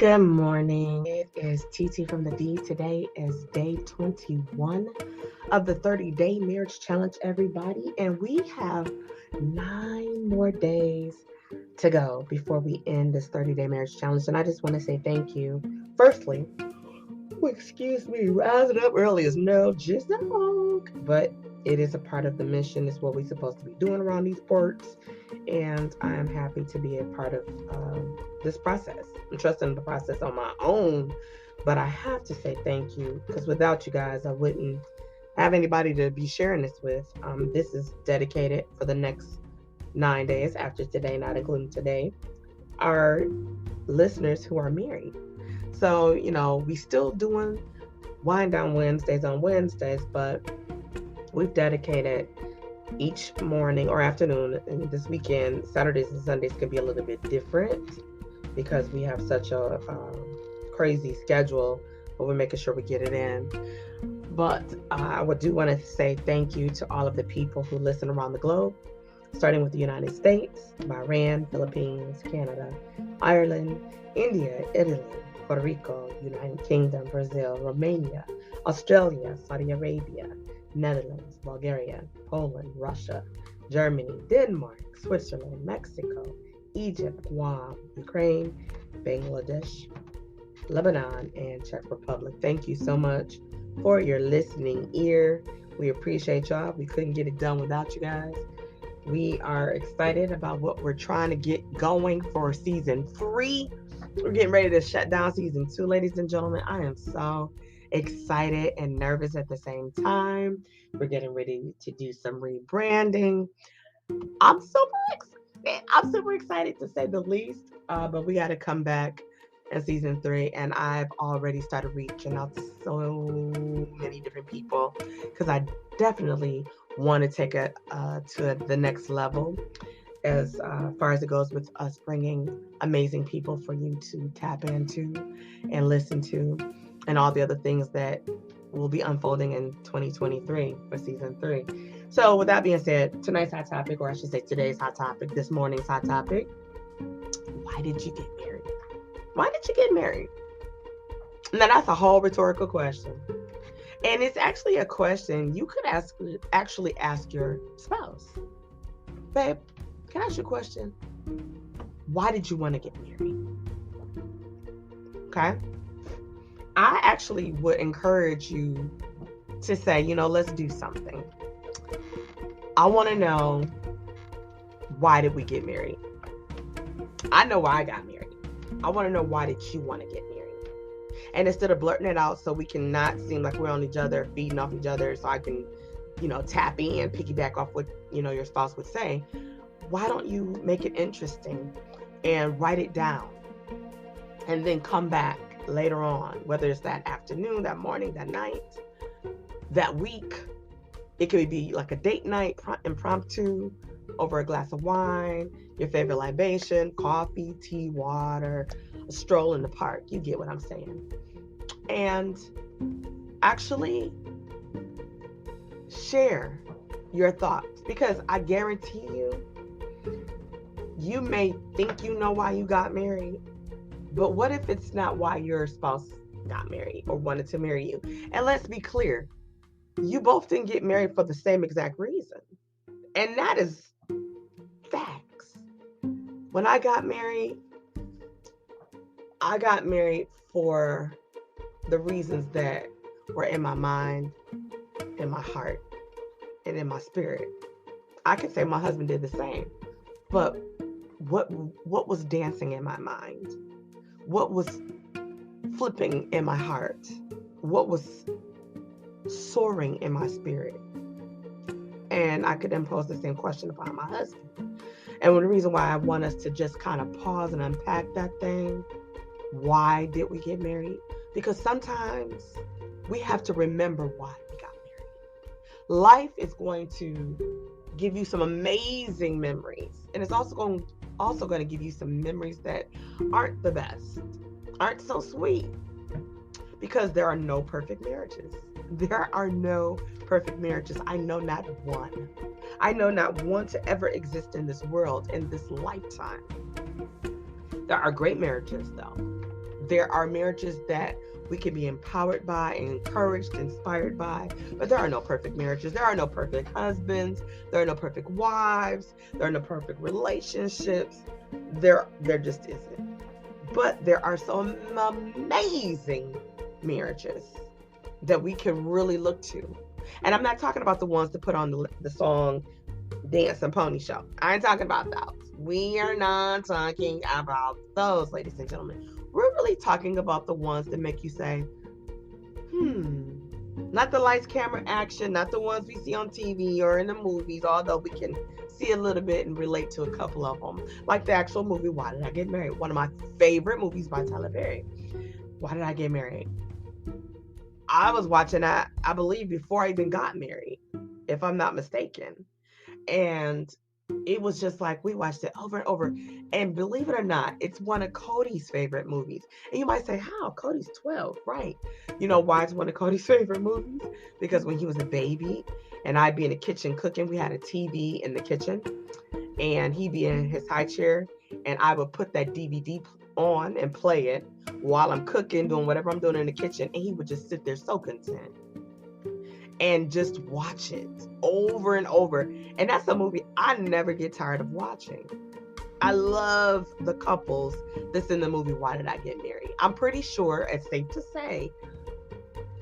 Good morning. It is TT from the D. Today is day 21 of the 30-day marriage challenge, everybody. And we have 9 more days to go before we end this 30-day marriage challenge. And I just want to say thank you. Firstly, rising up early is no joke, but it is a part of the mission. It's what we're supposed to be doing around these parts. And I am happy to be a part of this process. I'm trusting the process on my own, but I have to say thank you, because without you guys, I wouldn't have anybody to be sharing this with. This is dedicated for the next 9 days after today, not including today, are listeners who are married. So, we still doing wind down Wednesdays on Wednesdays, but we've dedicated each morning or afternoon, and this weekend, Saturdays and Sundays can be a little bit different because we have such a crazy schedule, but we're making sure we get it in. But I do want to say thank you to all of the people who listen around the globe, starting with the United States, Bahrain, Philippines, Canada, Ireland, India, Italy, Puerto Rico, United Kingdom, Brazil, Romania, Australia, Saudi Arabia, Netherlands, Bulgaria, Poland, Russia, Germany, Denmark, Switzerland, Mexico, Egypt, Guam, Ukraine, Bangladesh, Lebanon, and Czech Republic. Thank you so much for your listening ear. We appreciate y'all. We couldn't get it done without you guys. We are excited about what we're trying to get going for season 3. We're getting ready to shut down season 2, ladies and gentlemen. I am so excited and nervous at the same time. We're getting ready to do some rebranding. I'm super excited to say the least, but we got to come back in season 3, and I've already started reaching out to so many different people because I definitely want to take it to the next level as far as it goes with us bringing amazing people for you to tap into and listen to, and all the other things that will be unfolding in 2023 for season 3. So with that being said, tonight's hot topic, or I should say today's hot topic, this morning's hot topic: why did you get married? Why did you get married? Now that's a whole rhetorical question. And it's actually a question you could ask your spouse. Babe, can I ask you a question? Why did you want to get married? Okay? I actually would encourage you to say, let's do something. I want to know, why did we get married? I know why I got married. I want to know, why did you want to get married? And instead of blurting it out so we can not seem like we're on each other, feeding off each other, so I can, tap in, piggyback off what, your spouse would say, why don't you make it interesting and write it down and then come back later on, whether it's that afternoon, that morning, that night, that week. It could be like a date night, impromptu, over a glass of wine, your favorite libation, coffee, tea, water, a stroll in the park. You get what I'm saying. And actually share your thoughts, because I guarantee you may think you know why you got married, but what if it's not why your spouse got married or wanted to marry you? And let's be clear, you both didn't get married for the same exact reason. And that is facts. When I got married for the reasons that were in my mind, in my heart, and in my spirit. I could say my husband did the same. But what was dancing in my mind? What was flipping in my heart? What was soaring in my spirit? And I could then pose the same question upon my husband. And the reason why I want us to just kind of pause and unpack that thing, why did we get married? Because sometimes we have to remember why we got married. Life is going to give you some amazing memories, and it's also going to give you some memories that aren't the best, aren't so sweet, because there are no perfect marriages. There are no perfect marriages. I know not one. I know not one to ever exist in this world, in this lifetime. There are great marriages, though. There are marriages that we can be empowered by, encouraged, inspired by, but there are no perfect marriages. There are no perfect husbands. There are no perfect wives. There are no perfect relationships. There just isn't. But there are some amazing marriages that we can really look to. And I'm not talking about the ones that put on the song Dance and Pony Show. I ain't talking about those. We are not talking about those, ladies and gentlemen. We're really talking about the ones that make you say, not the lights, camera, action, not the ones we see on TV or in the movies, although we can see a little bit and relate to a couple of them. Like the actual movie, Why Did I Get Married? One of my favorite movies by Tyler Perry. Why Did I Get Married? I was watching that, I believe, before I even got married, if I'm not mistaken. And it was just like, we watched it over and over. And believe it or not, it's one of Cody's favorite movies. And you might say, how? Cody's 12, right? You know why it's one of Cody's favorite movies? Because when he was a baby and I'd be in the kitchen cooking, we had a TV in the kitchen and he'd be in his high chair and I would put that DVD on and play it while I'm cooking, doing whatever I'm doing in the kitchen. And he would just sit there so content and just watch it over and over. And that's a movie I never get tired of watching. I love the couples that's in the movie Why Did I Get Married? I'm pretty sure it's safe to say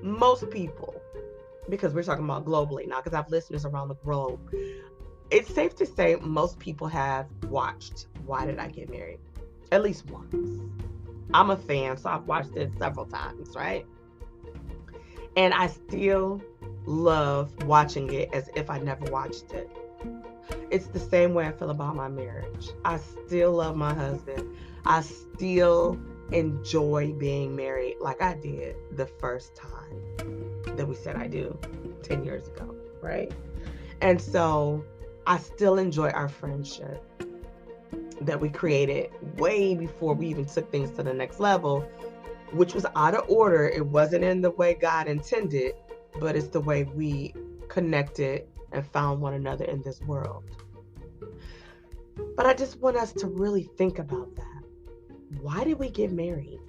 most people, because we're talking about globally now, because I have listeners around the globe, it's safe to say most people have watched Why Did I Get Married? At least once. I'm a fan, so I've watched it several times, right? And I still love watching it as if I never watched it. It's the same way I feel about my marriage. I still love my husband. I still enjoy being married like I did the first time that we said I do 10 years ago, right? And so I still enjoy our friendship that we created way before we even took things to the next level, which was out of order. It wasn't in the way God intended, but it's the way we connected and found one another in this world. But I just want us to really think about that. Why did we get married?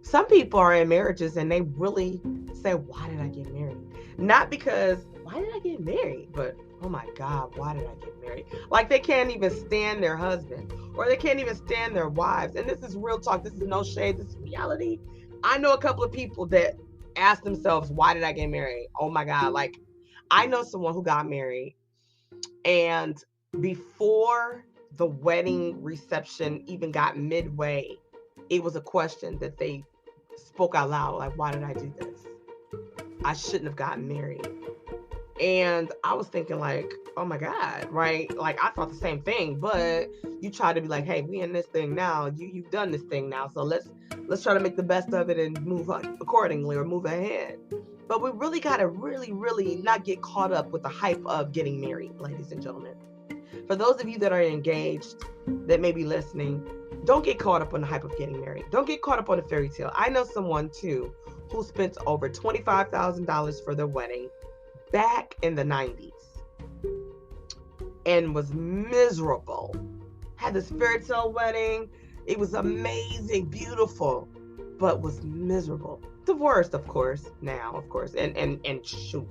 Some people are in marriages and they really say, why did I get married? Not because, why did I get married? But, oh my God, why did I get married? Like they can't even stand their husband or they can't even stand their wives. And this is real talk. This is no shade. This is reality. I know a couple of people that ask themselves, why did I get married? Oh my God. Like I know someone who got married and before the wedding reception even got midway, it was a question that they spoke out loud. Like, why did I do this? I shouldn't have gotten married. And I was thinking like, oh my God, right? Like I thought the same thing, but you try to be like, hey, we in this thing now. You've done this thing now. So let's try to make the best of it and move accordingly or move ahead. But we really got to really not get caught up with the hype of getting married, ladies and gentlemen. For those of you that are engaged, that may be listening, don't get caught up on the hype of getting married. Don't get caught up on the fairy tale. I know someone too who spent over $25,000 for their wedding back in the 90s and was miserable. Had this fairy tale wedding. It was amazing, beautiful, but was miserable. Divorced, of course, now, of course, and shoot,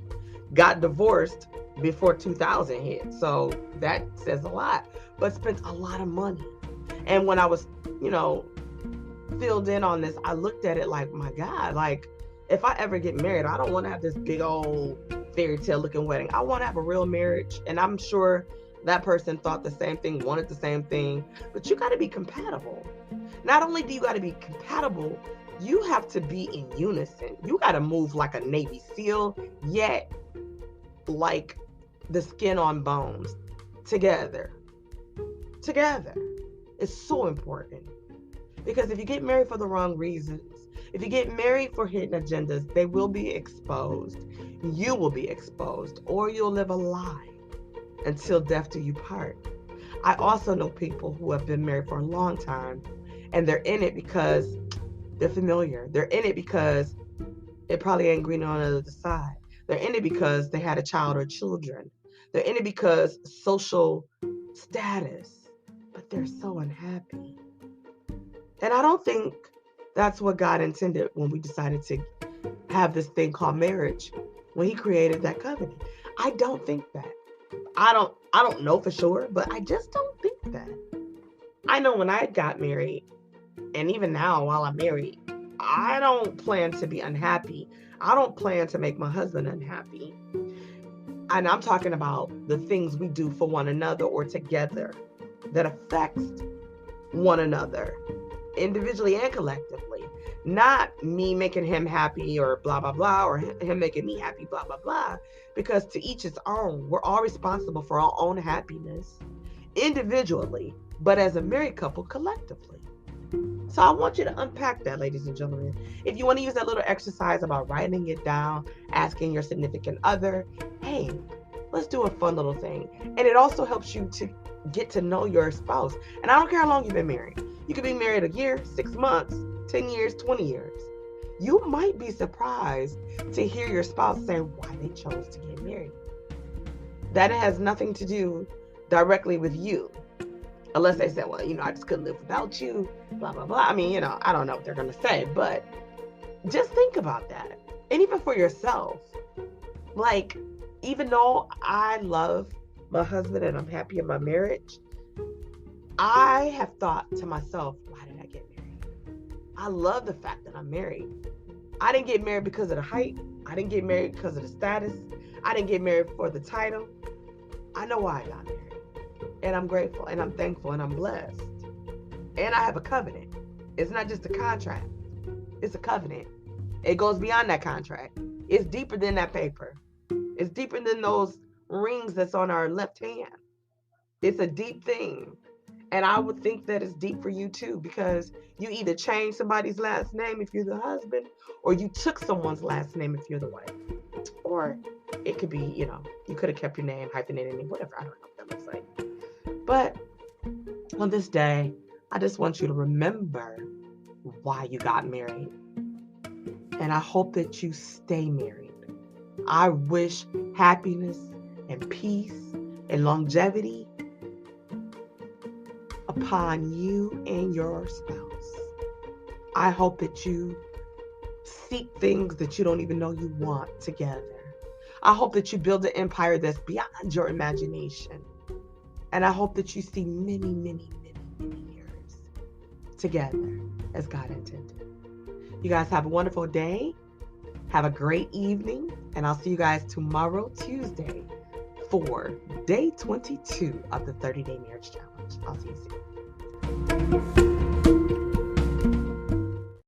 got divorced before 2000 hit. So that says a lot, but spent a lot of money. And when I was, filled in on this, I looked at it like, my God, like if I ever get married, I don't want to have this big old fairy tale looking wedding. I want to have a real marriage. And I'm sure that person thought the same thing, wanted the same thing, but you got to be compatible. Not only do you got to be compatible, you have to be in unison. You got to move like a Navy SEAL, yet like the skin on bones together. It's so important. Because if you get married for the wrong reasons, if you get married for hidden agendas, they will be exposed. You will be exposed, or you'll live a lie until death do you part. I also know people who have been married for a long time, and they're in it because they're familiar. They're in it because it probably ain't green on the other side. They're in it because they had a child or children. They're in it because social status, but they're so unhappy. And I don't think That's what God intended when we decided to have this thing called marriage, when he created that covenant. I don't think that. I don't know for sure, but I just don't think that. I know when I got married, and even now while I'm married, I don't plan to be unhappy. I don't plan to make my husband unhappy. And I'm talking about the things we do for one another or together that affects one another, individually and collectively. Not me making him happy or blah, blah, blah, or him making me happy, blah, blah, blah. Because to each his own. We're all responsible for our own happiness individually, but as a married couple, collectively. So I want you to unpack that, ladies and gentlemen. If you want to use that little exercise about writing it down, asking your significant other, hey, let's do a fun little thing. And it also helps you to get to know your spouse. And I don't care how long you've been married. You could be married a year, 6 months, 10 years, 20 years. You might be surprised to hear your spouse say why they chose to get married. That has nothing to do directly with you. Unless they say, well, I just couldn't live without you, blah, blah, blah. I mean, I don't know what they're going to say, but just think about that. And even for yourself, like, even though I love my husband and I'm happy in my marriage, I have thought to myself, why did I get married? I love the fact that I'm married. I didn't get married because of the height. I didn't get married because of the status. I didn't get married for the title. I know why I got married. And I'm grateful and I'm thankful and I'm blessed. And I have a covenant. It's not just a contract. It's a covenant. It goes beyond that contract. It's deeper than that paper. It's deeper than those rings that's on our left hand. It's a deep thing. And I would think that it's deep for you too, because you either change somebody's last name if you're the husband, or you took someone's last name if you're the wife. Or it could be, you could have kept your name, hyphenated name, whatever. I don't know what that looks like. But on this day, I just want you to remember why you got married. And I hope that you stay married. I wish happiness and peace and longevity upon you and your spouse. I hope that you seek things that you don't even know you want together. I hope that you build an empire that's beyond your imagination. And I hope that you see many, many, many, many years together as God intended. You guys have a wonderful day. Have a great evening. And I'll see you guys tomorrow, Tuesday, for day 22 of the 30-Day Marriage Challenge. I'll see you soon.